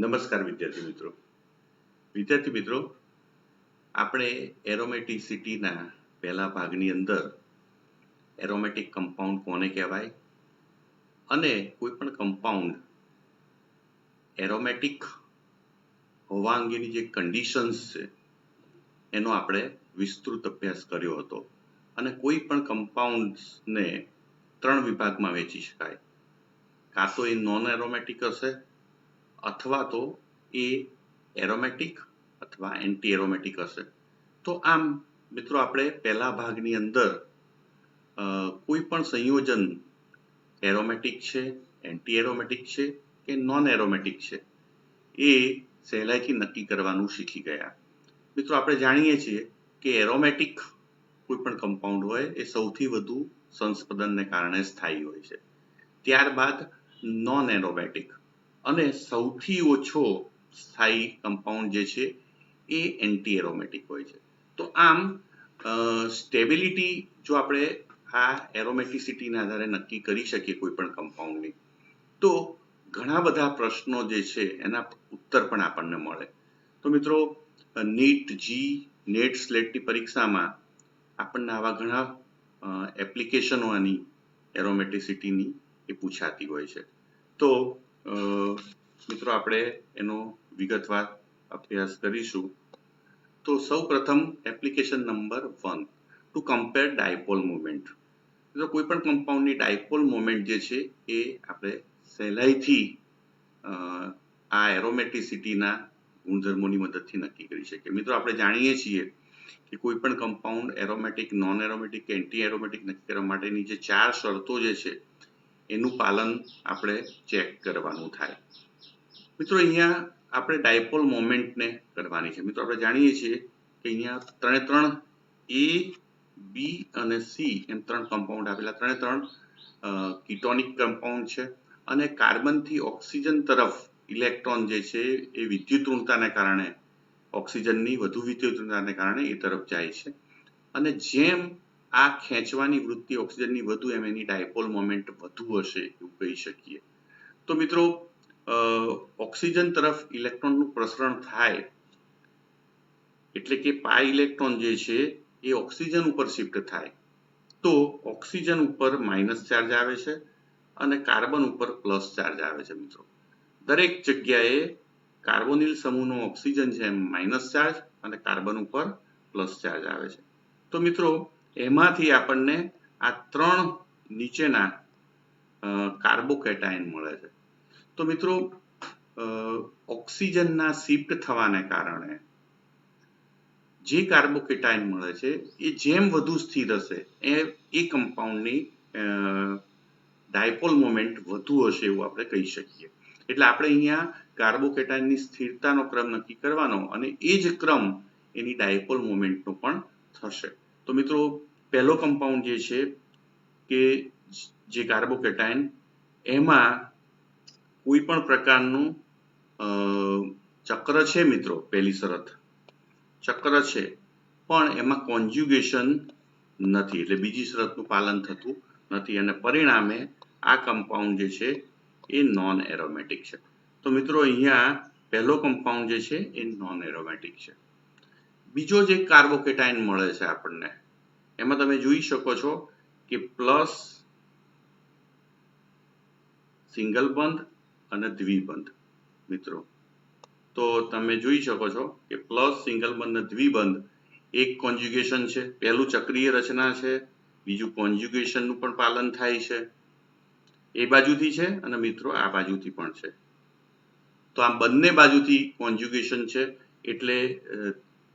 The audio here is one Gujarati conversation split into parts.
નમસ્કાર વિદ્યાર્થી મિત્રો આપણે એરોમેટિસિટીના પહેલા ભાગની અંદર એરોમેટિક કમ્પાઉન્ડ કોને કહેવાય અને કોઈ પણ કમ્પાઉન્ડ એરોમેટિક હોવા અંગેની જે કન્ડિશન્સ છે એનો આપણે વિસ્તૃત અભ્યાસ કર્યો હતો અને કોઈ પણ કમ્પાઉન્ડ્સને ત્રણ વિભાગમાં વહેંચી શકાય. કાં તો એ નોન એરોમેટિક હશે અથવા તો એ એરોમેટિક અથવા એન્ટી એરોમેટિક હશે. તો આમ મિત્રો આપણે પહેલા ભાગની અંદર કોઈ પણ સંયોજન એરોમેટિક છે, એન્ટી એરોમેટિક છે કે નોન એરોમેટિક છે એ સહેલાઈથી નક્કી કરવાનું શીખી ગયા. મિત્રો આપણે જાણીએ છીએ કે એરોમેટિક કોઈ પણ કમ્પાઉન્ડ હોય એ સૌથી વધુ સંસ્પદનને કારણે સ્થાયી હોય છે. ત્યારબાદ નોન એરોમેટિક અને સૌથી ઓછો સ્થાયી કમ્પાઉન્ડ જે છે એ એન્ટી એરોમેટિક હોય છે. તો આમ સ્ટેબિલિટી જો આપણે આ એરોમેટિસિટીના આધારે નક્કી કરી શકીએ કોઈ પણ કમ્પાઉન્ડની, તો ઘણા બધા પ્રશ્નો જે છે એના ઉત્તર પણ આપણને મળે. તો મિત્રો નેટ સ્લેટની પરીક્ષામાં આપણને આવા ઘણા એપ્લિકેશનો આની એરોમેટિસિટીની એ પૂછાતી હોય છે. તો મિત્રો આપણે એનો વિગતવાર અભ્યાસ કરીશું. તો સૌ પ્રથમ application number 1 two compare dipole moment. તો કોઈ પણ કમ્પાઉન્ડની ડાયપોલ મોમેન્ટ જે છે એ આપણે સહેલાઈથી આ એરોમેટિસિટીના ગુણધર્મોની મદદથી નક્કી કરી શકીએ. મિત્રો આપણે જાણીએ છીએ કે કોઈ પણ કમ્પાઉન્ડ એરોમેટિક, નોન એરોમેટિક કે એન્ટી એરોમેટિક નક્કી કરવા માટેની જે 4 શરતો જે છે એનું પાલન આપણે ચેક કરવાનું થાય. મિત્રો અહીંયા આપણે ડાયપોલ મોમેન્ટને કરવાની છે. મિત્રો આપણે જાણીએ છીએ કે અહીંયા ત્રણ એ, બી અને સી એમ 3 કમ્પાઉન્ડ આપેલા, ત્રણ કીટોનિક કમ્પાઉન્ડ છે અને કાર્બનથી ઓક્સિજન તરફ ઇલેક્ટ્રોન જે છે એ વિદ્યુતઋણતાને કારણે, ઓક્સિજનની વધુ વિદ્યુતઋણતાને કારણે એ તરફ જાય છે અને જેમ આ ખેંચવાની વૃત્તિ ઓક્સિજનની વધુ એમ એની ડાયપોલ મોમેન્ટ વધુ હશે એવું કહી શકીએ. તો મિત્રો ઓક્સિજન તરફ ઇલેક્ટ્રોનનું પ્રસરણ થાય એટલે કે પાઈ ઇલેક્ટ્રોન જે છે એ ઓક્સિજન ઉપર શિફ્ટ થાય તો ઓક્સિજન ઉપર માઇનસ ચાર્જ આવે છે અને કાર્બન ઉપર પ્લસ ચાર્જ આવે છે. મિત્રો દરેક જગ્યાએ કાર્બોનિલ સમૂહનો ઓક્સિજન છે માઇનસ ચાર્જ અને કાર્બન ઉપર પ્લસ ચાર્જ આવે છે. તો મિત્રો એમાંથી આપણને આ 3 નીચેના કાર્બોકેટાયન મળે છે. તો મિત્રો ઓક્સિજનના શિફ્ટ થવાને કારણે જે કાર્બોકેટાયન મળે છે એ જેમ વધુ સ્થિર હશે એ કમ્પાઉન્ડની ડાયપોલ મોમેન્ટ વધુ હશે એવું આપણે કહી શકીએ. એટલે આપણે અહીંયા કાર્બોકેટાયનની સ્થિરતાનો ક્રમ નક્કી કરવાનો અને એ જ ક્રમ એની ડાયપોલ મોમેન્ટનો પણ થશે. તો મિત્રો પહેલો કમ્પાઉન્ડ જે છે કે જે કાર્બોકેટાયન, એમાં કોઈ પણ પ્રકારનું ચક્ર છે. મિત્રો પહેલી શરત ચક્ર છે પણ એમાં કોન્જ્યુગેશન નથી, એટલે બીજી શરતનું પાલન થતું નથી અને પરિણામે આ કમ્પાઉન્ડ જે છે એ નોન એરોમેટિક છે. તો મિત્રો અહીંયા પહેલો કમ્પાઉન્ડ જે છે એ નોન એરોમેટિક છે. બીજો જે કાર્બોકેટાયન મળે છે આપણને, એમાં તમે જોઈ શકો છો કે પ્લસ સિંગલ બંધ અને દ્વિબંધ. મિત્રો તો તમે જોઈ શકો છો કે પ્લસ સિંગલ બંધ અને દ્વિબંધ એક કોન્જ્યુગેશન છે, પહેલું ચક્રીય રચના છે, બીજું કોન્જ્યુગેશનનું પણ પાલન થાય છે, એ બાજુથી છે અને મિત્રો આ બાજુથી પણ છે. તો આ બંને બાજુથી કોન્જ્યુગેશન છે એટલે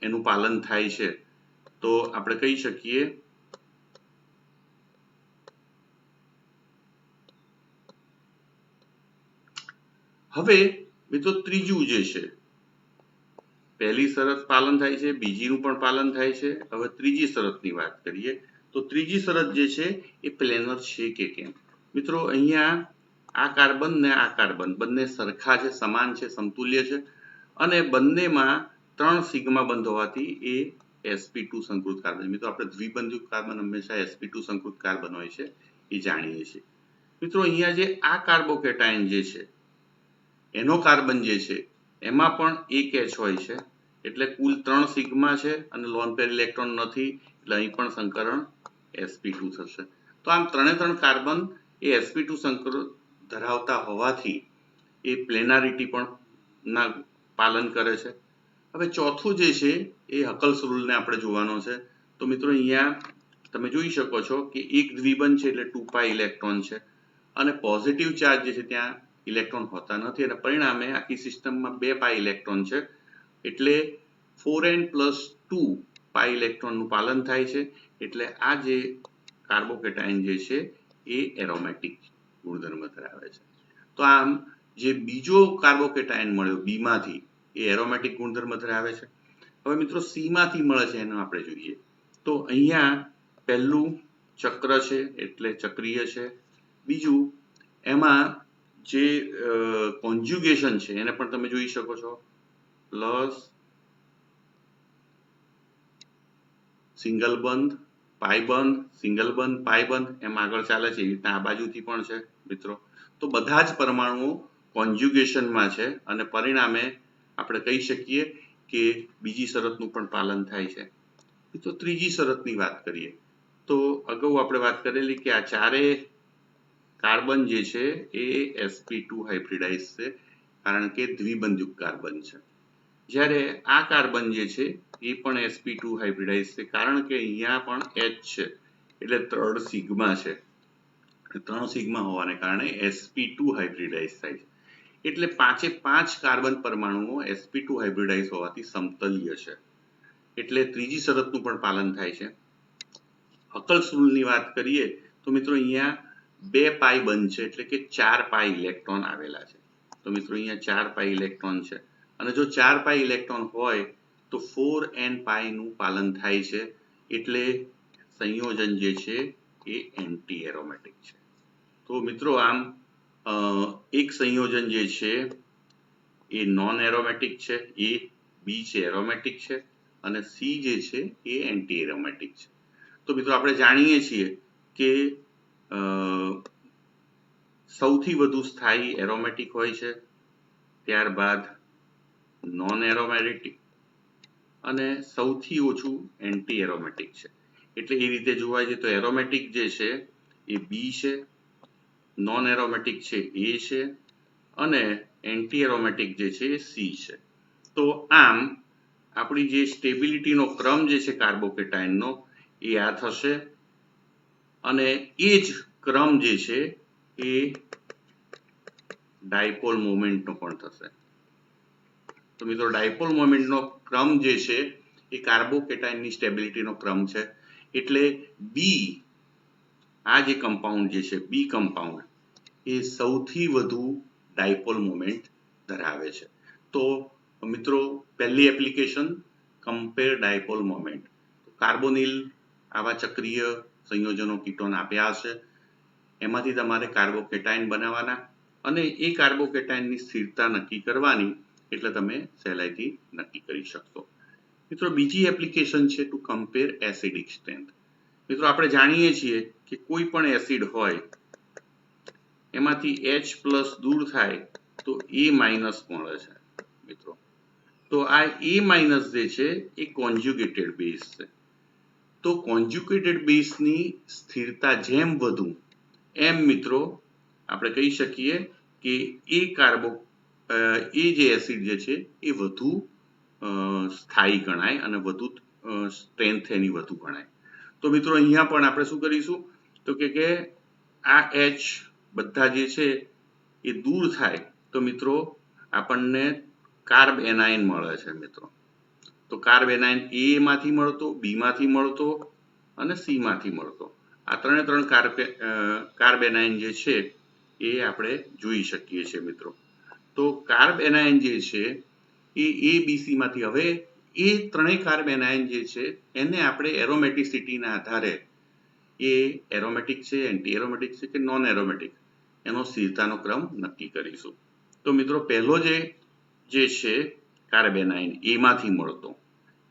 એનું પાલન થાય છે. તો આપણે કહી શકીએ હવે મિત્રો ત્રીજું જે છે, પહેલી શરત પાલન થાય છે, બીજીનું પણ પાલન થાય છે. હવે ત્રીજી શરતની વાત કરીએ તો ત્રીજી શરત જે છે એ પ્લેનર છે કે કેમ. મિત્રો અહીંયા આ કાર્બન ને આ કાર્બન બંને સરખા છે, સમાન છે, સમતુલ્ય છે અને બંનેમાં 3 સિગ્મા બંધ હોવાથી એ sp2 સંકૃત કાર્બન. મિત્રો આપણે દ્વિબંધયુક્ત કાર્બન હંમેશા sp2 સંકૃત કાર્બન હોય છે એ જાણીએ છીએ. મિત્રો અહીંયા જે આ કાર્બોકેટાયન જે છે એનો કાર્બન જે છે એમાં પણ એક H હોય છે, એટલે કુલ 3 સિગ્મા છે અને લોન પેર ઇલેક્ટ્રોન નથી, એટલે અહીં પણ સંકરણ sp2 થશે। તો આમ ત્રણે ત્રણ કાર્બન એ sp2 સંકરણ ધરાવતા હોવાથી એ પ્લેનારિટી પણ ના પાલન કરે છે। હવે ચોથું જે છે એ હકલ્સ રૂલને આપણે જોવાનો છે। તો મિત્રો અહીંયા તમે જોઈ શકો છો કે એક દ્વિબંધ છે એટલે 2 પાઈ ઇલેક્ટ્રોન છે અને પોઝિટિવ ચાર્જ જે છે ત્યાં ઇલેક્ટ્રોન હોતા નથી અને પરિણામે આખી સિસ્ટમમાં 2 પાઈ ઇલેક્ટ્રોન છે, એટલે 4n+2 પાઈ ઇલેક્ટ્રોનનું પાલન થાય છે, એટલે આ જે કાર્બોકેટાયન જે છે એ એરોમેટિક ગુણધર્મ ધરાવે છે। તો આમ જે બીજો કાર્બોકેટાયન મળ્યો બી માંથી એ એરોમેટિક ગુણધર્મ ધરાવે છે। હવે મિત્રો સી માંથી મળે છે એનું આપણે જોઈએ। તો અહીંયા પહેલું ચક્ર છે એટલે ચક્રીય છે, બીજું એમાં જે કોન્જ્યુગેશન છે એને પણ તમે જોઈ શકો છો, પ્લસ સિંગલ બંધ પાઈ બંધ સિંગલ બંધ પાઈ બંધ એમ આગળ ચાલે છે, એ રીતના આ બાજુથી પણ છે મિત્રો। તો બધા જ પરમાણુઓ કોન્જ્યુગેશનમાં છે અને પરિણામે આપણે કહી શકીએ કે બીજી શરતનું પણ પાલન થાય છે। તો ત્રીજી શરતની વાત કરીએ તો અગાઉ આપણે વાત કરેલી કે આ ચારે કાર્બન જે છે એ sp2 હાઇબ્રિડાઇઝ છે, કારણ કે દ્વિબંધયુક્ત કાર્બન છે, જ્યારે આ કાર્બન જે છે એ પણ sp2 હાઇબ્રિડાઇઝ છે, કારણ કે અહીંયા પણ H છે એટલે 3 સિગ્મા છે, 3 સિગ્મા હોવાને કારણે sp2 હાઇબ્રિડાઇઝ થાય છે, એટલે 5 કાર્બન પરમાણુઓ sp2 હાઇબ્રિડાઇઝ હોવાથી સમતલીય છે, એટલે ત્રીજી શરતનું પણ પાલન થાય છે। હકલ્સ રૂલની વાત કરીએ તો મિત્રો અહીંયા 2 પાઈ બંધ છે એટલે કે 4 પાઈ ઇલેક્ટ્રોન આવેલા છે। તો મિત્રો અહીંયા 4 પાઈ ઇલેક્ટ્રોન છે અને જો 4 પાઈ ઇલેક્ટ્રોન હોય તો 4n પાઈ નું પાલન થાય છે, એટલે સંયોજન જે છે એ એન્ટી એરોમેટિક છે। તો મિત્રો આમ એક સંયોજન જે છે એ નોન એરોમેટિક છે, એ બી છે એરોમેટિક છે અને સી જે છે એ એન્ટી એરોમેટિક છે। તો મિત્રો આપણે જાણીએ છીએ કે સૌથી વધુ સ્થાયી એરોમેટિક હોય છે, ત્યારબાદ નોન એરોમેટિક અને સૌથી ઓછું એન્ટી એરોમેટિક છે, એટલે એ રીતે જોવા જઈએ તો એરોમેટિક જે છે એ બી છે, નોન એરોમેટિક છે એ છે અને એન્ટી એરોમેટિક જે છે એ સી છે। તો આમ આપણી જે સ્ટેબિલિટીનો ક્રમ જે છે કાર્બોકેટાયનનો એ આ થશે અને એ જ ક્રમ જે છે એ ડાયપોલ મોમેન્ટનો પણ થશે। તો મિત્રો ડાયપોલ મોમેન્ટનો ક્રમ જે છે એ કાર્બોકેટાયનની સ્ટેબિલિટીનો ક્રમ છે, એટલે બી આ જે કમ્પાઉન્ડ જે છે બી કમ્પાઉન્ડ એ સૌથી વધુ ડાયપોલ મોમેન્ટ ધરાવે છે। તો મિત્રો પહેલી application compare dipole moment, carbonyl આવા ચક્રીય સંયોજનો કીટોન આપ્યા હશે, એમાંથી તમારે કાર્બોકેટાયન બનાવવાના અને એ કાર્બોકેટાયનની સ્થિરતા નક્કી કરવાની, એટલે તમે સહેલાઈથી નક્કી કરી શકશો। મિત્રો બીજી એપ્લિકેશન છે ટુ કમ્પેર એસિડિક સ્ટ્રેન્થ। મિત્રો આપણે જાણીએ છીએ કે કોઈ પણ એસિડ હોય એમાંથી H+ દૂર થાય તો A- મળે છે મિત્રો। તો આ A- જે છે એ કોન્જ્યુગેટેડ બેઝ છે। તો કોન્જ્યુગેટેડ બેઝની સ્થિરતા જેમ વધુ એમ મિત્રો આપણે કહી શકીએ કે એ જે એસિડ જે છે એ વધુ સ્થાયી ગણાય અને વધુ સ્ટ્રેન્થ એની વધુ ગણાય। તો મિત્રો અહીંયા પણ આપણે શું કરીશું તો કે આ H બધા જે છે એ દૂર થાય તો મિત્રો આપણને કાર્બ એનાયન મળે છે મિત્રો। તો કાર્બ એનાયન A માંથી મળતો, બી માંથી મળતો અને સી માંથી મળતો, આ ત્રણે ત્રણ કાર્બ એનાયન જે છે એ આપણે જોઈ શકીએ છીએ મિત્રો। તો કાર્બ એનાયન જે છે એ ABC માંથી, હવે એ ત્રણેય કાર્બ એનાયન જે છે એને આપણે એરોમેટિસિટીના આધારે એ એરોમેટિક છે, એન્ટી એરોમેટિક છે કે નોન એરોમેટિક એનો સ્થિરતાનો ક્રમ નક્કી કરીશું। તો મિત્રો પહેલો જે છે કાર્બ એનાયન એ માંથી મળતો,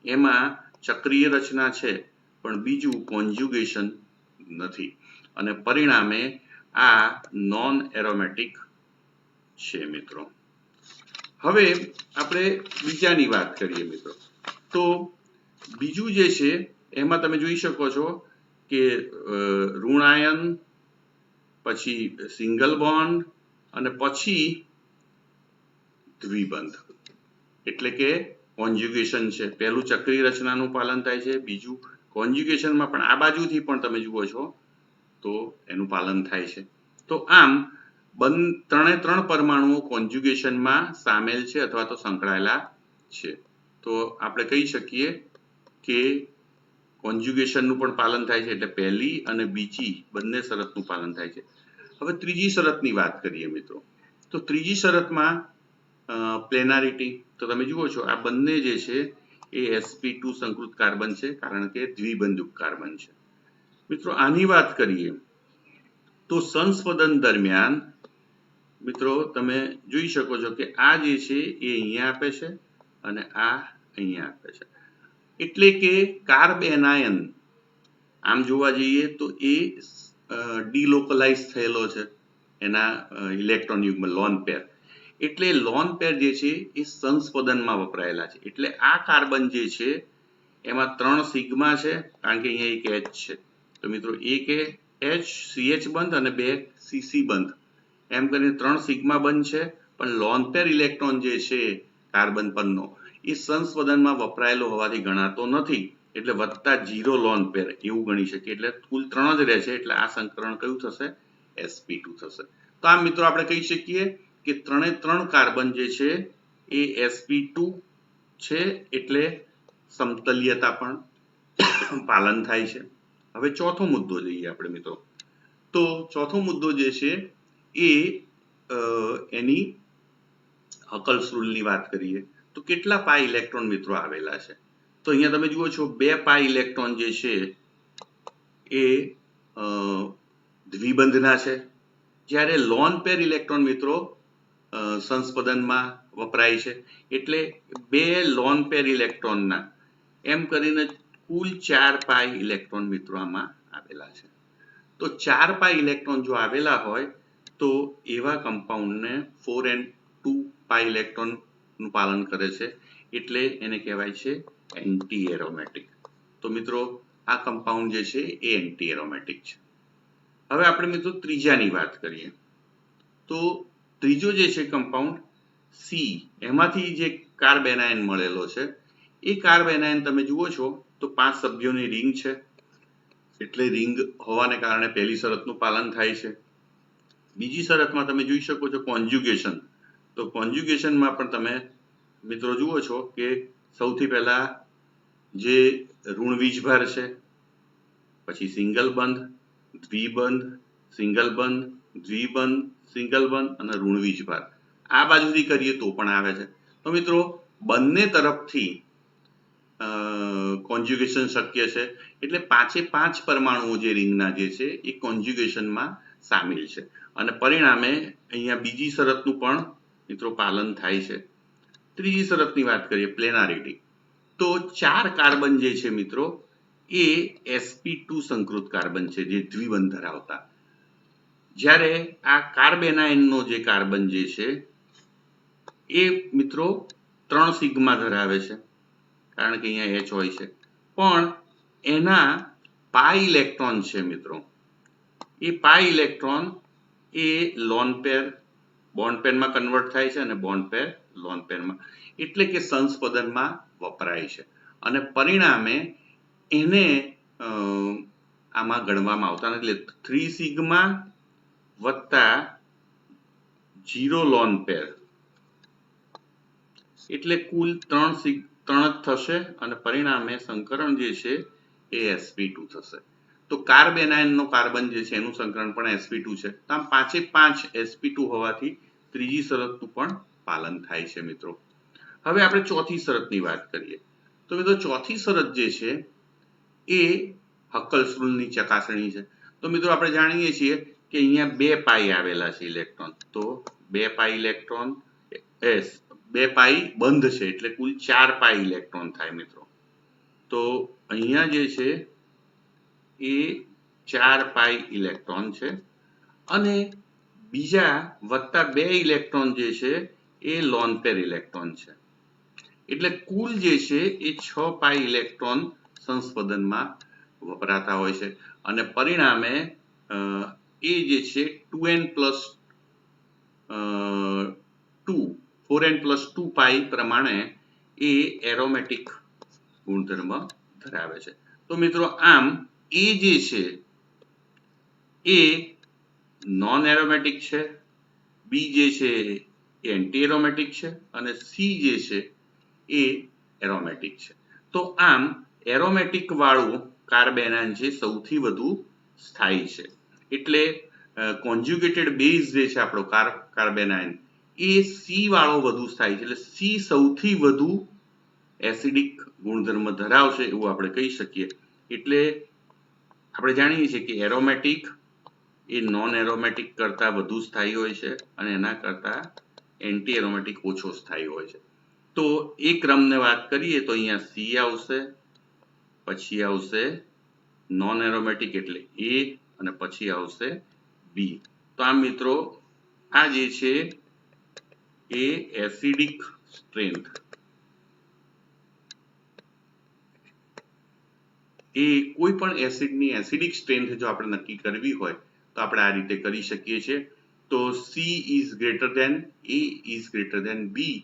એમાં ચક્રીય રચના છે પણ બીજું કોન્જ્યુગેશન નથી અને પરિણામે આ નોન એરોમેટિક છે મિત્રો। હવે આપણે બીજાની વાત કરીએ મિત્રો, તો બીજું જે છે એમાં તમે જોઈ શકો છો કે ઋણ આયન, પછી સિંગલ બોન્ડ અને પછી દ્વિબંધ, એટલે કે કોન્જ્યુગેશન છે. પહેલું ચક્રીય રચનાનું પાલન થાય છે, બીજું કોન્જ્યુગેશનમાં પણ આ બાજુથી પણ તમે જુઓ છો તો એનું પાલન થાય છે. તો આમ ત્રણે ત્રણ પરમાણુઓ કોન્જ્યુગેશનમાં સામેલ છે અથવા તો સંકળાયેલા છે. તો આપણે કહી શકીએ કે કોન્જ્યુગેશનનું પણ પાલન થાય છે, એટલે પહેલી અને બીજી બંને શરતનું પાલન થાય છે. હવે ત્રીજી શરતની વાત કરીએ મિત્રો, તો ત્રીજી શરતમાં પ્લેનારિટી, તો તમે જુઓ છો આ બંને જે છે એ sp2 સંકૃત કાર્બન છે, કારણ કે દ્વિબંધુક કાર્બન છે. મિત્રો આની વાત કરીએ તો સંસ્પદન દરમિયાન મિત્રો તમે જોઈ શકો છો કે આ જે છે એ અહીંયા આપે છે અને આ અહીંયા આપે છે, એટલે કે કાર્બ એનાયન આમ જોવા જઈએ તો એ ડીલોકલાઇઝ થયેલો છે એના ઇલેક્ટ્રોન યુગ્મ લોન પેર, એટલે લોન પેર જે છે એ સંસ્પદનમાં વપરાયેલા છે. એટલે આ કાર્બન જે છે એમાં 3 સિગ્મા છે, કારણ કે અહીંયા એક H છે, તો મિત્રો એક CH બંધ અને 2 CC બંધ, એમ કરીને 3 સિગ્મા બંધ છે. પણ લોન પેર ઇલેક્ટ્રોન જે છે કાર્બન પરનો એ સંસ્પદનમાં વપરાયેલો હોવાથી ગણાતો નથી, એટલે વત્તા 0 લોન પેર એવું ગણી શકીએ. એટલે કુલ 3 જ રહે છે, એટલે આ સંકરણ કયું થશે? sp2 થશે. તો આમ મિત્રો આપણે કહી શકીએ કે ત્રણે ત્રણ કાર્બન જે છે એ sp2 છે, એટલે સમતલ્યતા પણ પાલન થાય છે. હવે ચોથો મુદ્દો લઈએ આપણે મિત્રો, તો ચોથો મુદ્દો જે છે એ એની હકલ્સ રૂલની વાત કરીએ તો કેટલા પાઈ ઇલેક્ટ્રોન મિત્રો આવેલા છે, તો અહીંયા તમે જુઓ છો 2 પાઈ ઇલેક્ટ્રોન જે છે એ દ્વિબંધના છે, જ્યારે લોન પેર ઇલેક્ટ્રોન મિત્રો સંસ્પદનમાં વપરાય છે, એટલે 2 લોન પેર ઇલેક્ટ્રોનના એમ કરીને કુલ 4 પાઈ ઇલેક્ટ્રોન મિત્રો આમાં આવેલા છે. તો 4 પાઈ ઇલેક્ટ્રોન જો આવેલા હોય તો એવા કમ્પાઉન્ડને 4n2 પાઈ ઇલેક્ટ્રોનનું પાલન કરે છે, એટલે એને કહેવાય છે એન્ટી એરોમેટિક. તો મિત્રો આ કમ્પાઉન્ડ જે છે એ એન્ટી એરોમેટિક છે. હવે આપણે મિત્રો ત્રીજાની વાત કરીએ, તો ત્રીજો જે છે કમ્પાઉન્ડ સી, એમાંથી જે કાર્બ એનાયન મળેલો છે એ કાર્બ એનાયન તમે જુઓ છો તો 5 સભ્યોની રિંગ છે, એટલે રિંગ હોવાને કારણે પહેલી શરતનું પાલન થાય છે. બીજી શરતમાં તમે જોઈ શકો છો કોન્જ્યુગેશન, તો કોન્જ્યુગેશનમાં પણ તમે મિત્રો જુઓ છો કે સૌથી પહેલા જે ઋણ વીજભાર છે, પછી સિંગલ બંધ, દ્વિબંધ, સિંગલ બંધ, દ્વિબંધ, સિંગલ બંધ અને ઋણ વીજભાર. આ બાજુથી કરીએ તો પણ આવે છે. તો મિત્રો બંને તરફથી કોન્જ્યુગેશન શક્ય છે, એટલે 5 પરમાણુઓ જે રિંગના જે છે એ કોન્જ્યુગેશનમાં સામેલ છે, અને પરિણામે અહીંયા બીજી શરતનું પણ મિત્રો પાલન થાય છે. ત્રીજી શરતની વાત કરીએ પ્લેનારિટી, તો 4 કાર્બન જે છે મિત્રો એ sp2 સંકૃત કાર્બન છે જે દ્વિબંધ ધરાવતા, જ્યારે આ કાર્બ એનાયનનો જે કાર્બન જે છે એ મિત્રો 3 સિગ્મા ધરાવે છે, કારણ કે અહીંયા H હોય છે, પણ એના પાઈ ઇલેક્ટ્રોન છે મિત્રો, એ પાઈ ઇલેક્ટ્રોન એ લોન પેર બોન્ડ પેરમાં કન્વર્ટ થાય છે અને બોન્ડ પેર લોન પેરમાં, એટલે કે સંસ્પદનમાં વપરાય છે, અને પરિણામે એને આમાં ગણવામાં આવતા નથી. એટલે 3 સિગ્મા વત્તા 0 લોન પેર, એટલે કુલ 3 જ થશે, અને પરિણામે સંકરણ જે છે એ sp2 થશે. તો કાર્બ એનાયનનો કાર્બન જે છે એનું સંકરણ પણ sp2 છે. આમ 5 sp2 હોવાથી ત્રીજી શરતનું પણ પાલન થાય છે મિત્રો. હવે આપણે ચોથી શરતની વાત કરીએ, તો મિત્રો ચોથી શરત જે છે એ હકલ્સ રૂલની ચકાસણી છે. તો મિત્રો આપણે જાણીએ છીએ કે અહીંયા 2 પાઈ આવેલા છે ઇલેક્ટ્રોન, તો 2 પાઈ ઇલેક્ટ્રોન 2 પાઈ બંધ છે, એટલે કુલ 4 પાઈ ઇલેક્ટ્રોન થાય મિત્રો. તો અહીંયા જે છે એ 4 પાઈ ઇલેક્ટ્રોન છે, અને બીજા વત્તા 2 ઇલેક્ટ્રોન જે છે એ લોન પેર ઇલેક્ટ્રોન છે. એટલે કુલ જે છે એ 6 પાઈ ઇલેક્ટ્રોન સંસ્પંદનમાં વપરાતા હોય છે અને પરિણામે એ જે છે 2n પ્લસ 2 4n પ્લસ 2 પાઈ પ્રમાણે એ એરોમેટિક ગુણધર્મ ધરાવે છે. તો મિત્રો આમ એ જે છે એ નોન એરોમેટિક છે, બી જે છે એ એન્ટી એરોમેટિક છે અને સી જે છે એ એરોમેટિક છે. તો આમ એરોમેટિક વાળું કાર્બેનાઇન છે સૌથી વધુ સ્થાયી છે. એટલે કોન્જ્યુગેટેડ બેઝ જે છે આપણો કાર્બેનાઇન એ સી વાળો વધુ સ્થાયી છે. એટલે સી સૌથી વધુ એસિડિક ગુણધર્મ ધરાવશે એવું આપણે કહી શકીએ. એટલે આપણે જાણીએ છીએ કે એરોમેટિક એ નોન એરોમેટિક કરતા વધુ સ્થાયી હોય છે અને એના કરતા એન્ટી એરોમેટિક ઓછો સ્થાયી હોય છે. તો એ ક્રમને વાત કરીએ તો અહીંયા સી આવશે, પછી આવશે નોન એરોમેટિક એટલે એ અને પછી આવશે બી. તો આ મિત્રો આ જે છે એ એસિડિક સ્ટ્રેન્થ એ કોઈ પણ એસિડની એસિડિક સ્ટ્રેન્થ જો આપણે નક્કી કરવી હોય તો આપણે આ રીતે કરી શકીએ છીએ. તો C is greater than A is greater than B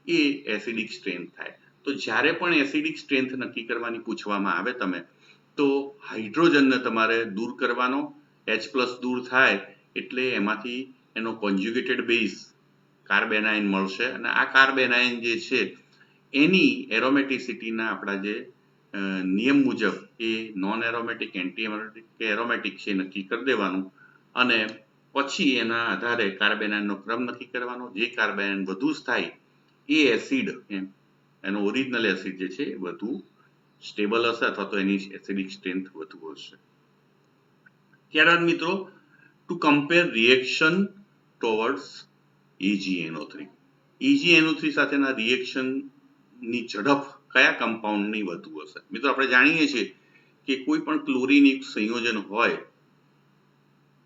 એ એસિડિક સ્ટ્રેન્થ થાય. તો જ્યારે પણ એસિડિક સ્ટ્રેન્થ નક્કી કરવાની પૂછવામાં આવે તમે તો હાઇડ્રોજનને તમારે દૂર કરવાનો, H+ દૂર થાય એટલે એમાંથી એનો કોન્જ્યુગેટેડ બેઝ કાર્બેનાઇન મળશે અને આ કાર્બેનાઇન જે છે એની એરોમેટિસિટીના આપણા જે નિયમ મુજબ એ નોન એરોમેટિક, એન્ટી એરોમેટિક કે એરોમેટિક છે નક્કી કરી દેવાનું અને પછી એના આધારે કાર્બેનાઇનનો ક્રમ નક્કી કરવાનો. જે કાર્બેનાઇન વધુ સ્થાયી એ એસિડ એનો ઓરિજિનલ એસિડ જે છે વધુ સ્ટેબલ હશે અથવા તો એની એસિડિક સ્ટ્રેન્થ વધુ હશે. ત્યારબાદ મિત્રો two compare reaction towards AgNO3. AgNO3 સાથેના રિએક્શનની ઝડપ કયા કમ્પાઉન્ડની વધુ હશે? મિત્રો આપણે જાણીએ છીએ કે કોઈ પણ ક્લોરિનયુક્ત સંયોજન હોય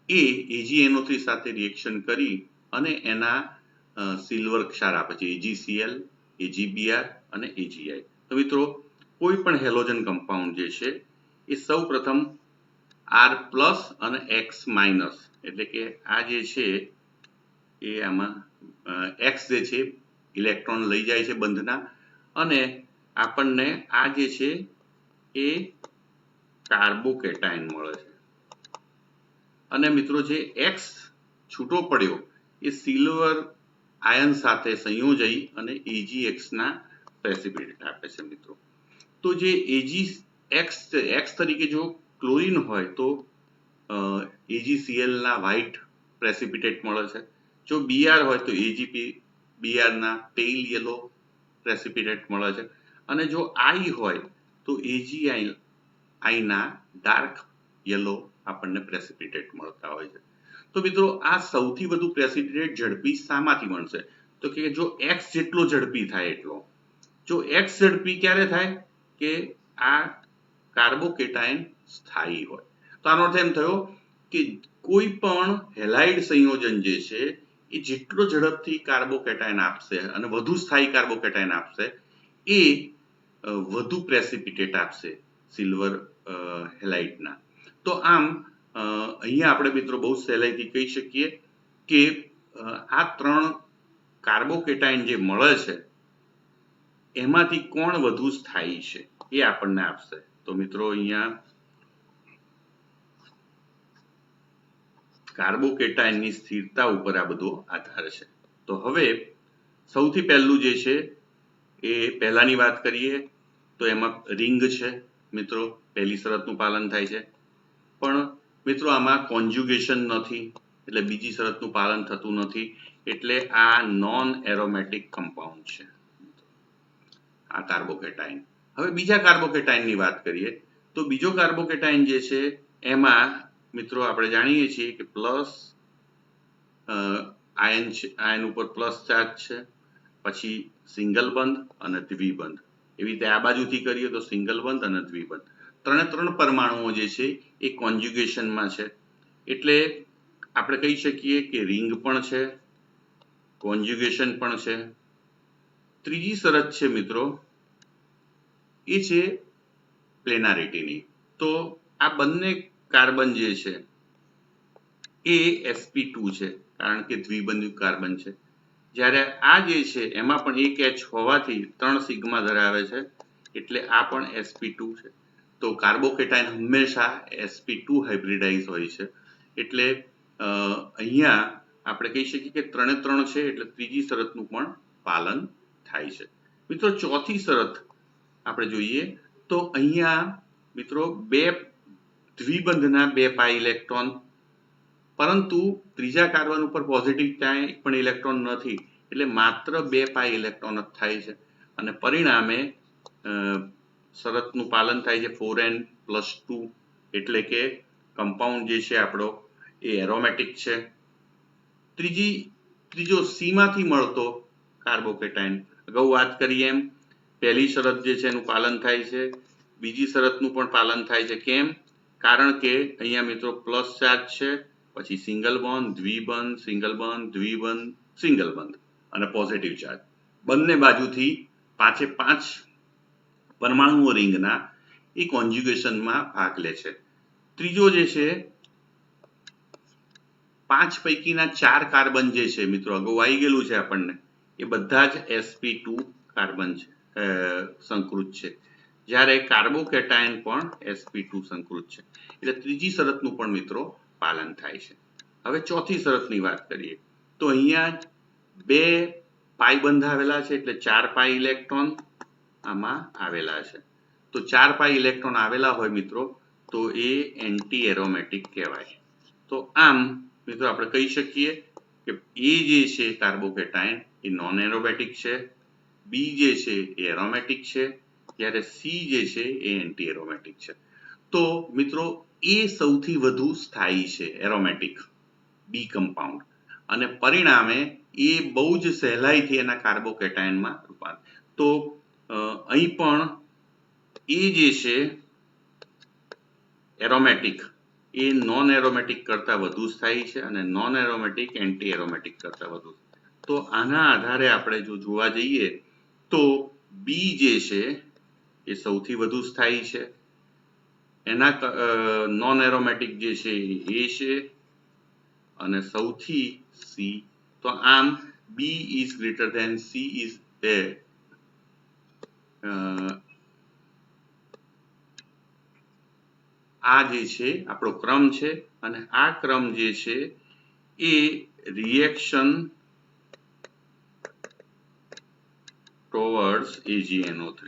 એ AgNO3 સાથે રિએક્શન કરી અને એના સિલ્વર ક્ષાર આપે છે, AgCl, AgBr અને AgI. તો મિત્રો કોઈ પણ હેલોજન કમ્પાઉન્ડ જે છે એ સૌ પ્રથમ R+ અને X- એટલે કે આ જે છે એ આમાં X જે છે ઇલેક્ટ્રોન લઈ જાય છે બંધના અને આપણને આ જે છે એ કાર્બોકેટાઇન મળે છે અને મિત્રો જે X છૂટો પડ્યો એ સિલ્વર આયન સાથે સંયોજાઈ અને AgX ના પ્રેસિપિટેટ આપે છે મિત્રો. તો જે AgX તરીકે જો ક્લોરીન હોય તો AgCl ના વ્હાઇટ પ્રેસિપિટેટ મળે છે. જો Br હોય તો AgBr ના પેલ યલો પ્રેસિપિટેટ મળે છે અને જો I હોય તો AgI ના ડાર્ક યલો આપણને પ્રેસિપિટેટ મળતા હોય છે. તો મિત્રો આ સૌથી વધુ પ્રેસિપિટેટ ઝડપી શામાંથી મળશે? તો કે જો X જેટલો ઝડપી થાય એટલો. જો X ઝડપી ક્યારે થાય કે આ કાર્બોકેટાઇન સ્થાયી હોય. તો આનો અર્થ એમ થયો કે કોઈ પણ હેલાઇડ સંયોજન જે છે એ જેટલો ઝડપથી કાર્બોકેટાઇન આપશે અને વધુ સ્થાયી કાર્બોકેટાઇન આપશે એ વધુ પ્રેસિપિટેટ આપશે સિલ્વર હેલાઇડના. તો આમ અહીંયા આપણે મિત્રો બહુ સહેલાઈથી કહી શકીએ કે આ 3 કાર્બોકેટાઇન જે મળે છે એમાંથી કોણ વધુ સ્થાયી છે એ આપણને આપશે. તો મિત્રો અહીંયા કાર્બોકેટાઇનની સ્થિરતા ઉપર આ બધો આધાર છે. તો હવે સૌથી પહેલું જે છે એ પહેલાની વાત કરીએ તો એમાં રિંગ છે મિત્રો, પહેલી શરતનું પાલન થાય છે. પણ મિત્રો આમાં કોન્જ્યુગેશન નથી એટલે બીજી શરતનું પાલન થતું નથી એટલે આ નોન એરોમેટિક કમ્પાઉન્ડ છે આ કાર્બોકેટાઇન. હવે બીજા કાર્બોકેટાઇનની વાત કરીએ તો બીજો કાર્બોકેટાઇન જે છે એમાં મિત્રો આપણે જાણીએ છીએ કે પ્લસ આયન ઉપર પ્લસ ચાર્જ છે, પછી સિંગલ બંધ અને દ્વિબંધ. એવી રીતે આ બાજુથી કરીએ તો સિંગલ બંધ અને દ્વિબંધ. 3 પરમાણુઓ જે છે એ કોન્જ્યુગેશનમાં છે એટલે આપણે કહી શકીએ કે રિંગ પણ છે કોન્જ્યુગેશન પણ છે. ત્રીજી શરત છે મિત્રો એ છે પ્લેનારિટીની. તો આ બંને કાર્બન જે છે એ sp2 છે કારણ કે દ્વિબંધુ કાર્બન છે. જ્યારે આ જે છે એમાં પણ એક H હોવાથી 3 સિગ્મા ધરાવે છે એટલે આ પણ sp2 છે. તો કાર્બોકેટાયન હંમેશા sp2 હાઇબ્રિડાઇઝ હોય છે. એટલે અહીંયા આપણે કહી શકીએ કે 3 3 છે એટલે ત્રીજી શરતનું પણ પાલન થાય છે. મિત્રો ચોથી શરત આપણે જોઈએ તો અહીંયા મિત્રો બે દ્વિબંધના 2 પાઈ ઇલેક્ટ્રોન, પરંતુ ત્રીજા કાર્બન ઉપર પોઝિટિવ ક્યાંય પણ ઇલેક્ટ્રોન નથી એટલે માત્ર 2 પાઈ ઇલેક્ટ્રોન જ થાય છે અને પરિણામે શરતનું પાલન થાય છે 4n+2 એટલે કે કમ્પાઉન્ડ જે છે આપણો એ એરોમેટિક છે. ત્રીજો સી માંથી મળતો કાર્બોકેટાયન અગાઉ વાત કરી એમ પહેલી શરત જે છે એનું પાલન થાય છે, બીજી શરતનું પણ પાલન થાય છે. કેમ? કારણ કે અહીંયા મિત્રો પ્લસ ચાર્જ છે, પછી સિંગલ બોન્ડ, દ્વિબંધ, સિંગલ બોન્ડ, દ્વિબંધ, સિંગલ બંધ અને પોઝિટિવ ચાર્જ બંને બાજુથી 5 પરમાણુઓ રિંગના એ કોન્જ્યુગેશનમાં ભાગ લે છે. ત્રીજો જે છે 5 પૈકીના 4 કાર્બન જે છે મિત્રો અગાઉ આવી ગયેલું છે આપણને એ બધા જ sp2 કાર્બન છે સંકૃત છે, જ્યારે કાર્બોકેટાયન પણ sp2 સંકૃત છે. એટલે ત્રીજી શરતનું પણ મિત્રો પાલન થાય છે. હવે ચોથી શરતની વાત કરીએ તો અહીંયા 2 પાઈ બંધ આવેલા છે એટલે 4 પાઈ ઇલેક્ટ્રોન આમાં આવેલા છે. તો 4 પાઈ ઇલેક્ટ્રોન આવેલા હોય મિત્રો તો એ એન્ટી એરોમેટિક કહેવાય. તો આમ મિત્રો આપણે કહી શકીએ કે એ જે છે કાર્બોકેટાયન એ નોન એરોમેટિક છે, બી જે છે એ એરોમેટિક છે, જ્યારે સી જે છે એ એન્ટી એરોમેટિક છે. તો મિત્રો એ સૌથી વધુ સ્થાયી છે એરોમેટિક બી કમ્પાઉન્ડ અને પરિણામે એ બહુ જ સહેલાઈથી એના કાર્બોકેટાયનમાં રૂપાંતર. તો અહીં પણ એ જે છે એરોમેટિક એ નોન એરોમેટિક કરતા વધુ સ્થાયી છે અને નોન એરોમેટિક એન્ટી એરોમેટિક કરતા વધુ. તો આના આધારે આપણે જો જોવા જઈએ તો બી જે છે એ સૌથી વધુ સ્થાયી છે, એના નોન એરોમેટિક જે છે એ છે અને સૌથી સી. તો આમ B is greater than C is આ જે છે આપણો ક્રમ છે અને આ ક્રમ જે છે એ રિએક્શન ટુવર્ડ્સ AgNO3.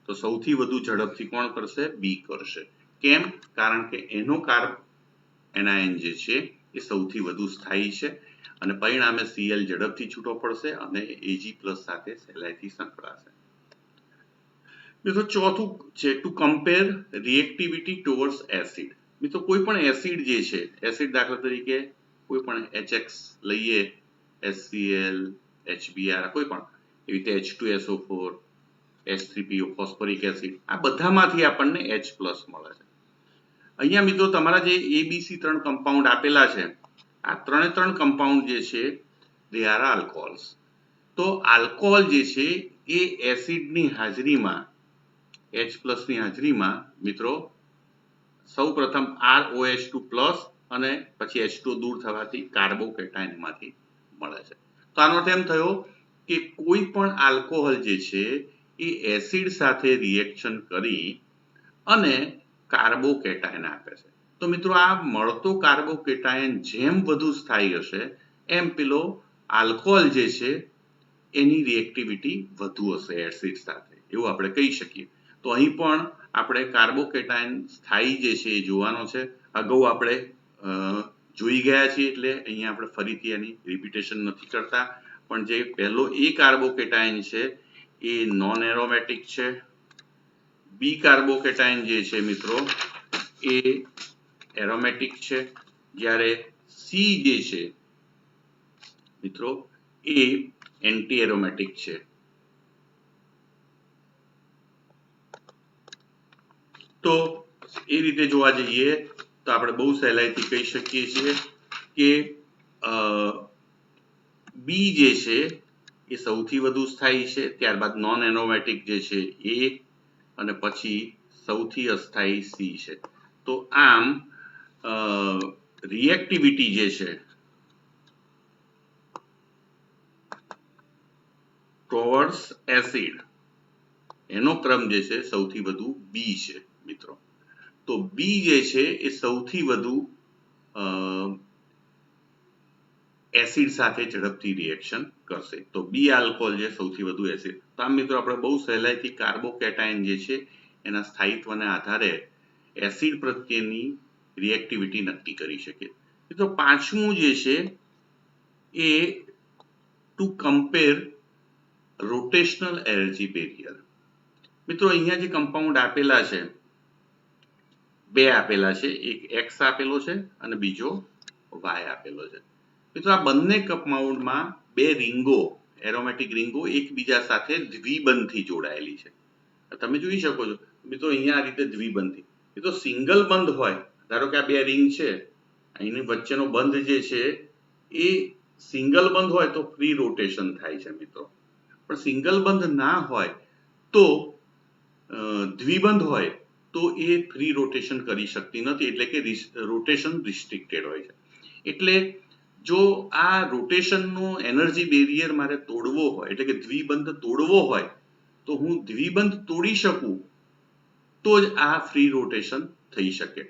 તો સૌથી વધુ ઝડપથી કોણ કરશે? બી કરશે. કેમ? કારણ કે એનો કાર્બ એનાયન જે છે એ સૌથી વધુ સ્થાયી છે અને પરિણામે Cl ઝડપથી છૂટો પડશે અને Ag+ સાથે સહેલાઈથી સંકળાશે. મિત્રો ચોથું છે two compare reactivity towards acid. મિત્રો કોઈ પણ એસિડ જે છે, એસિડ દાખલા તરીકે કોઈ પણ HX લઈએ, HCl, HBr કોઈ પણ એવી રીતે H2SO4, H3PO, ફોસ્ફોરિક એસિડ, આ બધામાંથી આપણને H+ મળે છે. અહીંયા મિત્રો તમારા જે ABC 3 કમ્પાઉન્ડ આપેલા છે, આ 3 કમ્પાઉન્ડ જે છે they are alcohols. તો આલ્કોહોલ જે છે એ એસિડની હાજરીમાં H+ ની હાજરીમાં મિત્રો સૌપ્રથમ ROH2+ અને પછી H2 દૂર થવાથી કાર્બોકેટાયનમાંથી મળે છે. તો આનો અર્થ એમ થયો કે કોઈ પણ આલ્કોહોલ જે છે એ એસિડ સાથે રિએક્શન કરી અને કાર્બોકેટાયન આપે છે. તો મિત્રો આ મળતો કાર્બોકેટાયન જેમ વધુ સ્થાયી હશે એમ પેલો આલ્કોહોલ જે છે એની રિએક્ટિવિટી વધુ હશે એસિડ સાથે, એવું આપણે કહી શકીએ. તો અહીં પણ આપણે કાર્બોકેટાયન સ્થાયી જે છે એ જોવાનો છે. અગાઉ આપણે જોઈ ગયા છીએ એટલે અહીંયા આપણે ફરીથી એની રિપીટેશન નથી કરતા, પણ જે પહેલો એ કાર્બોકેટાયન છે એ નોન એરોમેટિક છે. બી કાર્બોકેટાયન જે છે મિત્રો એ એરોમેટિક છે, જ્યારે સી જે છે મિત્રો એ એન્ટી એરોમેટિક છે. તો એ રીતે જોવા જઈએ તો આપણે બહુ સહેલાઈથી કહી શકીએ છીએ કે બી જે છે એ સૌથી વધુ સ્થાયી છે, ત્યારબાદ નોન એરોમેટિક જે છે એ, અને પછી સૌથી અસ્થાયી સી છે. તો આમ રિએક્ટિવિટી જે છે ટોવર્ડ્સ એસિડ એનો ક્રમ જે છે સૌથી વધુ બી છે મિત્રો. તો બી જે છે એ સૌથી વધુ એસિડ સાથે ઝડપથી રિએક્શન કરશે. તો બી આલ્કોહોલ જે સૌથી વધુ એસિડ. તો આમ મિત્રો આપણે બહુ સહેલાઈથી કાર્બોકેટાયન જે છે એના સ્થાયિત્વના આધારે એસિડ પ્રત્યેની રિએક્ટિવિટી નક્કી કરી શકીએ. મિત્રો પાંચમું જે છે એ to compare rotational energy barrier. મિત્રો અહીંયા જે કમ્પાઉન્ડ આપેલા છે, બે આપેલા છે, એક એક્સ આપેલો છે અને બીજો વાય આપેલો છે. મિત્રો આ બંને કમ્પાઉન્ડમાં બે રીંગો, એરોમેટિક રીંગો એકબીજા સાથે દ્વિબંધથી જોડાયેલી છે. તમે જોઈ શકો છો મિત્રો અહીંયા આ રીતે દ્વિબંધી. મિત્રો સિંગલ બંધ હોય, ધારો કે આ બે રીંગ છે, એની વચ્ચેનો બંધ જે છે એ સિંગલ બંધ હોય તો ફ્રી રોટેશન થાય છે મિત્રો. પણ સિંગલ બંધ ના હોય તો દ્વિબંધ હોય તો એ ફ્રી રોટેશન કરી શકતી નથી, એટલે કે રોટેશન રિસ્ટ્રિક્ટેડ હોય છે. એટલે જો આ રોટેશનનો એનર્જી બેરિયર મારે તોડવો હોય, એટલે કે દ્વિબંધ તોડવો હોય, તો હું દ્વિબંધ તોડી શકું તો જ આ ફ્રી રોટેશન થઈ શકે.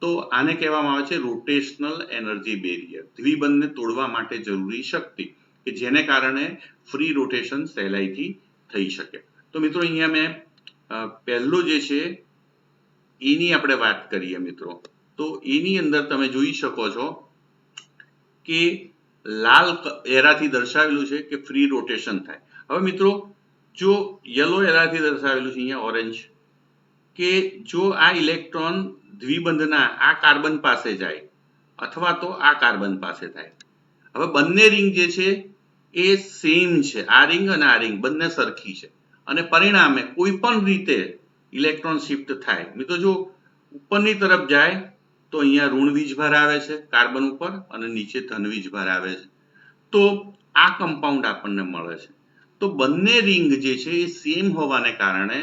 તો આને કહેવામાં આવે છે રોટેશનલ એનર્જી બેરિયર, દ્વિબંધને તોડવા માટે જરૂરી શક્તિ કે જેને કારણે ફ્રી રોટેશન સહેલાઈથી થઈ શકે. તો મિત્રો અહીંયા મેં પહેલો જે છે એની આપણે વાત કરીએ મિત્રો. તો એની અંદર તમે જોઈ શકો છો કે લાલ એરાથી દર્શાવેલું છે કે ફ્રી રોટેશન થાય. હવે મિત્રો જો યલો એરાથી દર્શાવેલું છે અહીંયા ઓરેન્જ, કે જો આ ઇલેક્ટ્રોન દ્વિબંધના આ કાર્બન પાસે જાય અથવા તો આ કાર્બન પાસે થાય. હવે બંને રિંગ જે છે એ સેમ છે, આ રિંગ અને આ રિંગ બંને સરખી છે, અને પરિણામે કોઈ પણ રીતે ઇલેક્ટ્રોન શિફ્ટ થાય. મિત્રો જો ઉપરની તરફ જાય તો અહીંયા ઋણ વીજભાર આવે છે કાર્બન ઉપર અને નીચે ધન વીજભાર આવે છે. તો આ કમ્પાઉન્ડ આપણને મળે છે. તો બંને રિંગ જે છે એ સેમ હોવાને કારણે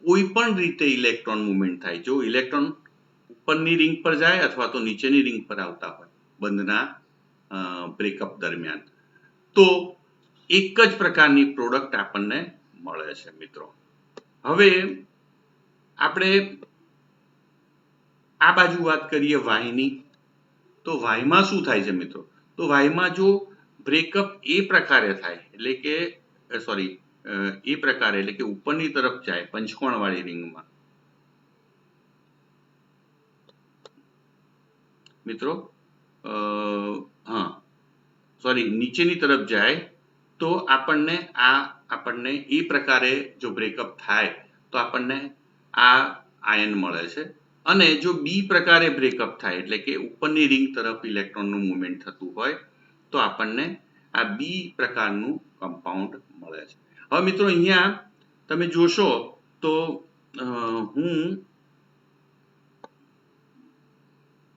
કોઈ પણ રીતે ઇલેક્ટ્રોન મુવમેન્ટ થાય. જો ઇલેક્ટ્રોન ઉપરની રિંગ પર જાય અથવા તો નીચેની રિંગ પર આવતા હોય બંધના બ્રેકઅપ દરમિયાન, તો એક જ પ્રકારની પ્રોડક્ટ આપણને મળે છે મિત્રો. હવે આપણે આ બાજુ વાત કરીએ વાયની. તો વાયમાં શું થાય છે મિત્રો? તો વાયમાં જો બ્રેકઅપ એ પ્રકારે થાય, એટલે કે એ પ્રકારે, એટલે કે ઉપરની તરફ જાય પંચકોણ વાળી રિંગમાં મિત્રો, નીચેની તરફ જાય તો આપણને એ પ્રકારે જો બ્રેકઅપ થાય તો આપણને આ આયન મળે છે. અને જો બી પ્રકારે બ્રેકઅપ થાય, એટલે કે ઉપરની રિંગ તરફ ઇલેક્ટ્રોનનું મુવમેન્ટ થતું હોય તો આપણને આ બી પ્રકારનું કમ્પાઉન્ડ મળે છે. હવે મિત્રો અહીંયા તમે જોશો તો હું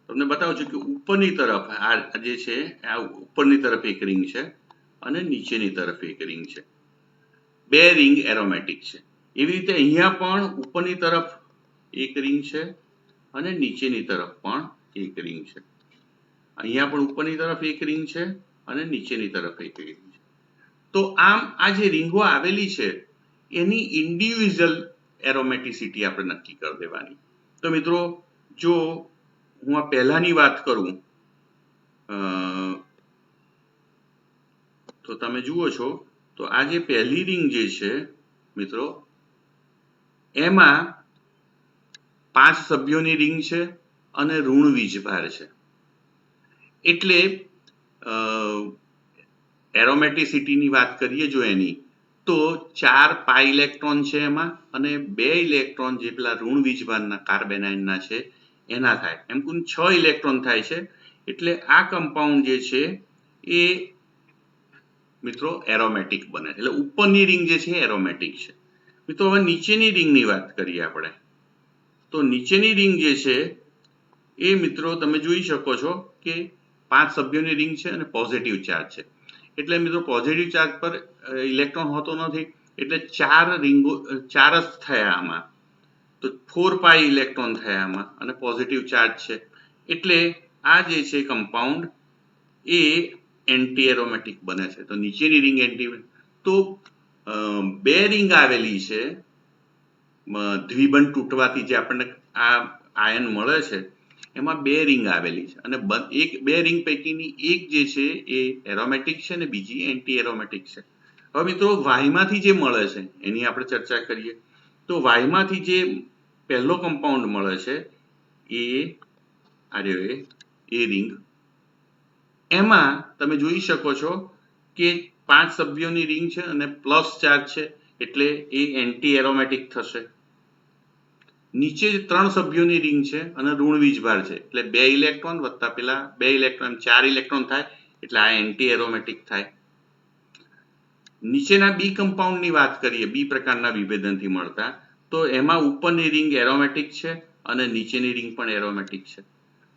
તમને બતાવું છું કે ઉપરની તરફ આ જે છે આ ઉપરની તરફ એક રિંગ છે અને નીચેની તરફ એક રિંગ છે. બે રિંગ એરોમેટિક છે. એવી રીતે અહીંયા પણ ઉપરની તરફ એક રિંગ છે અને નીચેની તરફ પણ એક રિંગ છે. અહીંયા પણ ઉપરની તરફ એક રિંગ છે અને નીચેની તરફ એક રિંગ છે. તો આમ આ જે રિંગો આવેલી છે એની ઇન્ડિવિજ્યુઅલ એરોમેટિસિટી આપણે નક્કી કરી દેવાની. તો મિત્રો જો હું આ પહેલાની વાત કરું તો તમે જુઓ છો તો આ જે પહેલી રિંગ જે છે મિત્રો એમાં 5 સભ્યોની રિંગ છે અને ઋણ વીજભાર છે. એટલે એરોમેટિસિટીની વાત કરીએ જો એની, તો 4 પાઈ ઇલેક્ટ્રોન છે એમાં અને 2 ઇલેક્ટ્રોન જે પેલા ઋણ વીજભારના કાર્બેનાઇનના છે એના થાય. એમ કુલ 6 ઇલેક્ટ્રોન થાય છે. એટલે આ કમ્પાઉન્ડ જે છે એ મિત્રો એરોમેટિક બને. એટલે ઉપરની રિંગ જે છે એરોમેટિક છે. મિત્રો હવે નીચેની રિંગની વાત કરીએ આપણે. તો નીચેની રિંગ જે છે એ મિત્રો તમે જોઈ શકો છો કે 5 સભ્યોની રિંગ છે અને પોઝિટિવ ચાર્જ છે. એટલે મિત્રો પોઝિટિવ ચાર્જ પર ઇલેક્ટ્રોન હોતો નથી, એટલે 4 રીંગો 4 જ થયા આમાં, તો 4 પાઈ ઇલેક્ટ્રોન થયા આમાં અને પોઝિટિવ ચાર્જ છે, એટલે આ જે છે કમ્પાઉન્ડ એ એન્ટી એરોમેટિક બને છે. તો નીચેની રિંગ એન્ટી, તો બે રિંગ આવેલી છે દ્વિબંધ તૂટવાથી જે આપણને આ આયન મળે છે એમાં બે રિંગ આવેલી છે અને બે રિંગ પૈકીની એક જે છે એ એરોમેટિક છે અને બીજી એન્ટી એરોમેટિક છે. હવે મિત્રો વાયમાંથી જે મળે છે એની આપણે ચર્ચા કરીએ. તો વાયમાંથી જે પહેલો કમ્પાઉન્ડ મળે છે એ એ રિંગ, એમાં તમે જોઈ શકો છો કે 5 સભ્યોની રિંગ છે અને પ્લસ ચાર્જ છે, એટલે એ એન્ટી એરોમેટિક થશે. નીચે 3 સભ્યોની રિંગ છે અને ઋણ વીજભાર છે, એટલે 2 ઇલેક્ટ્રોન વત્તા પેલા 2 ઇલેક્ટ્રોન 4 ઇલેક્ટ્રોન થાય, એટલે આ એન્ટી એરોમેટિક થાય. નીચેના બી કમ્પાઉન્ડની વાત કરીએ, બી પ્રકારના વિભેદનથી મળતા, તો એમાં ઉપરની રિંગ એરોમેટિક છે અને નીચેની રિંગ પણ એરોમેટિક છે.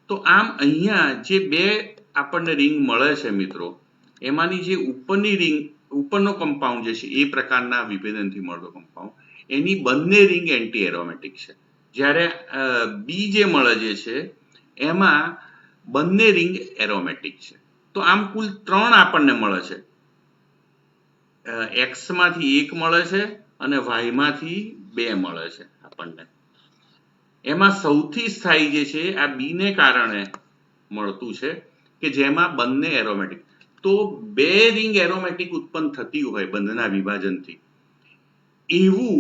તો આમ અહીંયા જે બે આપણને રિંગ મળે છે મિત્રો, એમાંની જે ઉપરની રિંગ, ઉપરનો કમ્પાઉન્ડ જે છે એ પ્રકારના વિભેદનથી મળતો કમ્પાઉન્ડ, એની બંને રિંગ એન્ટી એરોમેટિક છે. જ્યારે બી જે મળે જે છે એમાં બંને રિંગ એરોમેટિક છે. તો આમ કુલ 3 આપણને મળે છે. એક્સ માંથી 1 મળે છે અને વાય માંથી 2 મળે છે આપણને. એમાં સૌથી સ્થાયી જે છે આ બી ને કારણે મળતું છે કે જેમાં બંને એરોમેટિક. તો બે રિંગ એરોમેટિક ઉત્પન્ન થતી હોય બંધના વિભાજનથી, એવું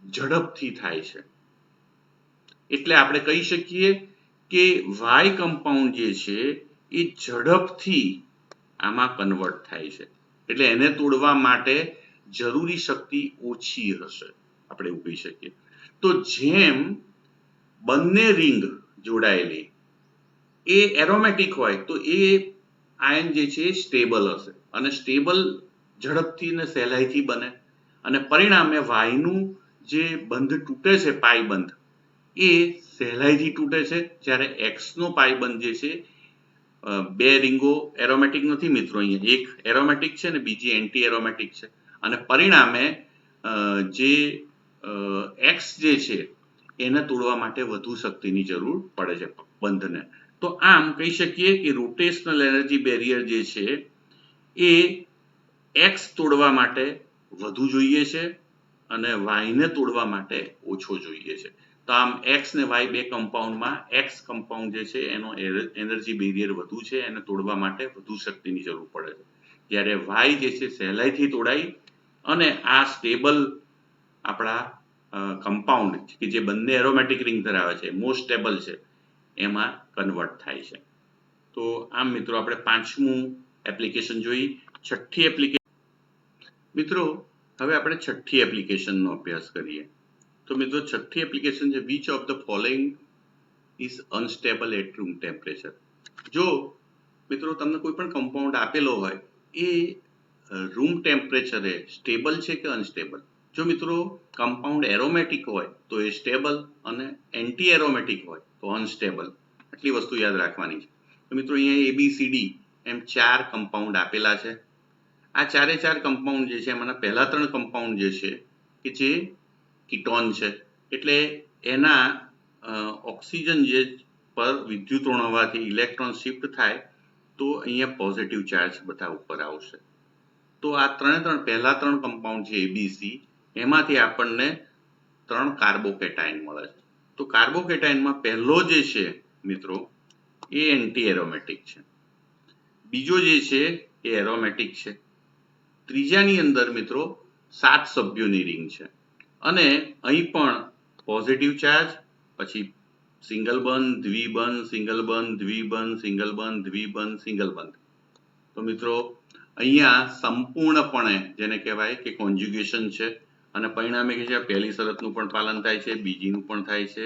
ઝડપથી થાય છે. એટલે આપણે કહી શકીએ કે વાય કમ્પાઉન્ડ જે છે એ ઝડપથી આમાં કન્વર્ટ થાય છે, એટલે એને તોડવા માટે જરૂરી શક્તિ ઓછી હશે, આપણે એવું કહી શકીએ. તો જેમ બંને રિંગ જોડાયેલી એ એરોમેટિક હોય તો એ આયન જે છે સ્ટેબલ હશે અને સ્ટેબલ ઝડપથી અને સહેલાઈથી બને, અને પરિણામે વાયનું જે બંધ તૂટે છે પાઈ બંધ એ સહેલાઈથી તૂટે છે, જ્યારે એક્સનો પાઈ બંધ જે છે, બે રિંગો એરોમેટિક નથી મિત્રો, અહીંયા એક એરોમેટિક છે ને બીજી એન્ટી એરોમેટિક છે, અને પરિણામે જે એક્સ જે છે એને તોડવા માટે વધુ શક્તિની જરૂર પડે છે બંધને. તો આમ કહી શકીએ કે રોટેશનલ એનર્જી બેરિયર જે છે એ એક્સ તોડવા માટે વધુ જોઈએ છે અને વાયને તોડવા માટે ઓછો જોઈએ છે. તો આમ એક્સ ને વાય બે કમ્પાઉન્ડમાં એક્સ કમ્પાઉન્ડ જે છે એનો એનર્જી બેરિયર વધુ છે, એને તોડવા માટે વધુ શક્તિની જરૂર પડે છે, જ્યારે વાય જે છે સહેલાઈથી તોડાય અને આ સ્ટેબલ આપણા કમ્પાઉન્ડ કે જે બંને એરોમેટિક રિંગ ધરાવે છે, મોસ્ટ સ્ટેબલ છે, એમાં કન્વર્ટ થાય છે. તો આમ મિત્રો આપણે પાંચમું એપ્લિકેશન જોઈ. છઠ્ઠી એપ્લિકેશન મિત્રો, હવે આપણે છઠ્ઠી એપ્લિકેશનનો અભ્યાસ કરીએ. તો મિત્રો છઠ્ઠી એપ્લિકેશન છે which of the following is unstable at room temperature. જો મિત્રો તમને કોઈ પણ કમ્પાઉન્ડ આપેલો હોય એ રૂમ ટેમ્પરેચરે સ્ટેબલ છે કે અનસ્ટેબલ. જો મિત્રો કમ્પાઉન્ડ એરોમેટિક હોય તો એ સ્ટેબલ અને એન્ટી એરોમેટિક હોય તો અનસ્ટેબલ. આટલી વસ્તુ યાદ રાખવાની છે. તો મિત્રો અહીંયા ABCD એમ 4 કમ્પાઉન્ડ આપેલા છે. આ ચારે 4 કમ્પાઉન્ડ જે છે એમાંના પહેલા 3 કમ્પાઉન્ડ જે છે કે જે કીટોન છે, એટલે એના ઓક્સિજન જે પર વિદ્યુતઋણ હોવાથી ઇલેક્ટ્રોન શિફ્ટ થાય તો અહીંયા પોઝિટિવ ચાર્જ બધા ઉપર આવશે. તો આ પહેલા 3 કમ્પાઉન્ડ છે ABC, એમાંથી આપણને 3 કાર્બોકેટાયન મળે છે. તો કાર્બોકેટાયનમાં પહેલો જે છે મિત્રો એ એન્ટી એરોમેટિક છે, બીજો જે છે એ એરોમેટિક છે, ત્રીજાની અંદર મિત્રો 7 સભ્યોની રિંગ છે અને અહીં પણ પોઝિટિવ ચાર્જ, પછી સિંગલ બંધ, દ્વિબંધ, સિંગલ બંધ, દ્વિબંધ, સિંગલ બંધ, દ્વિબંધ, સિંગલ બંધ. તો મિત્રો અહીંયા સંપૂર્ણપણે જેને કહેવાય કે કોન્જ્યુગેશન છે, અને પરિણામે કે છે પહેલી શરતનું પણ પાલન થાય છે, બીજીનું પણ થાય છે,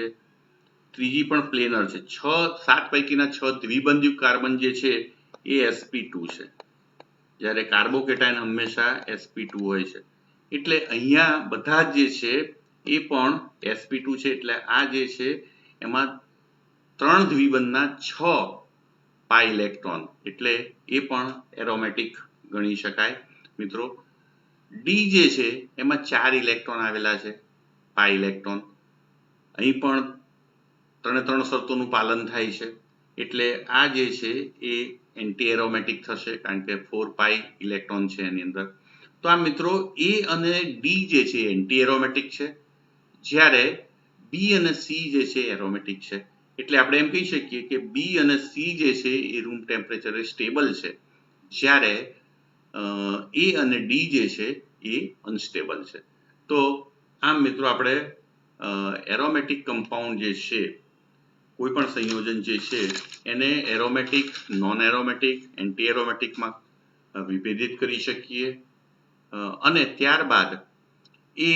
ત્રીજી પણ પ્લેનર છે. 7 પૈકીના 6 દ્વિબંધયુક્ત કાર્બન જે છે એ sp2 છે, જ્યારે કાર્બોકેટાયન હંમેશા sp2 હોય છે. એટલે અહીંયા બધા જે છે એ પણ sp2 છે, એટલે આ જે છે એમાં 3 દ્વિબંધના 6 પાઈ ઇલેક્ટ્રોન, એટલે એ પણ એરોમેટિક ગણી શકાય મિત્રો. ડી જે છે એમાં 4 ઇલેક્ટ્રોન આવેલા છે, પાઈ ઇલેક્ટ્રોન. અહીં પણ 3 શરતોનું પાલન થાય છે, એટલે આ જે છે એ એન્ટી એરોમેટિક થશે કારણ કે 4 પાઈ ઇલેક્ટ્રોન છે એની અંદર. તો આ મિત્રો એ અને ડી જે છે એન્ટી એરોમેટિક છે, જ્યારે બી અને સી જે છે એરોમેટિક છે. એટલે આપણે એમ કહી શકીએ કે બી અને સી જે છે એ રૂમ ટેમ્પરેચરે સ્ટેબલ છે, જ્યારે એ અને ડી જે છે એ અનસ્ટેબલ છે. તો આમ મિત્રો આપણે એરોમેટિક કમ્પાઉન્ડ જે છે, કોઈ પણ સંયોજન જે છે એને એરોમેટિક, નોન એરોમેટિક, એન્ટી એરોમેટિકમાં વિભેદિત કરી શકીએ, અને ત્યારબાદ એ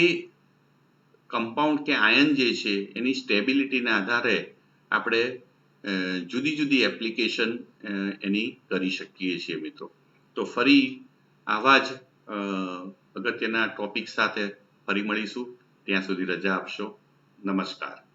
કમ્પાઉન્ડ કે આયન જે છે એની સ્ટેબિલિટીના આધારે આપણે જુદી જુદી એપ્લિકેશન એની કરી શકીએ છીએ મિત્રો. તો ફરી આવા જ અગત્યના ટોપિક સાથે ફરી મળીશું. ત્યાં સુધી રજા આપશો. નમસ્કાર.